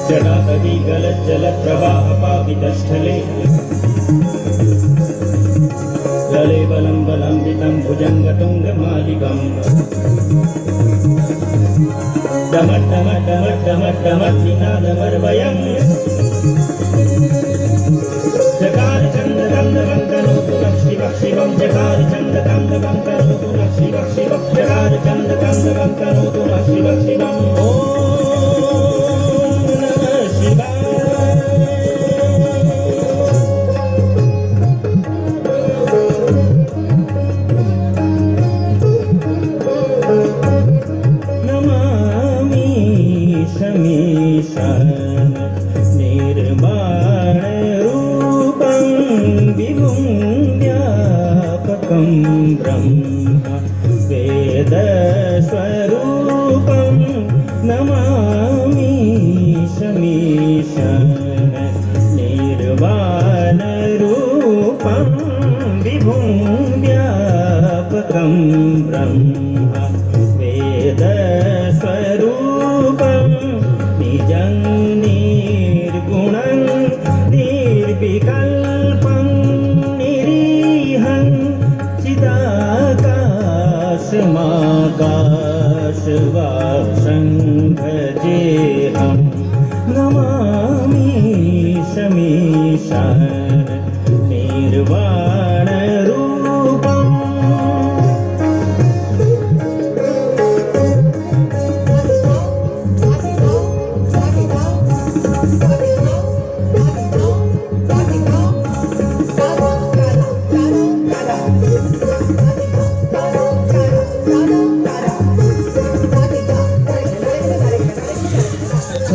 जटाकविगलज्जलप्रवाहपावितस्थले ललेबलम्बलम्बितं भुजङ्गतुङ्गमालिकम् डमड्डमड्डमड्डमड्डमड्डिनादमर्वयम् जकारचन्द्रकन्दवं करोतु नः शिवः शिवं जकारचन्द्रकन्दवं करोतु नः शिवः शिवं जकारचन्द्रकन्दवं करोतु नः शिवः शिवम् ॐ नमः शिवाय। नमामि शमीशान निर्वाणरूपं विभुं व्यापकं ब्रह्म वेदस्वरूपं नमामि शमीशान निर्वाणरूपं विभुं व्यापकं ब्रह्म वेदस्वरूपं निजं निर्गुणं निर्विकल्पं निरीहं चिदाकाशमाकाशवासं भजेऽहं नमामि शमीशान निर्वाणरूपम्।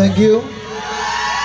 Thank you.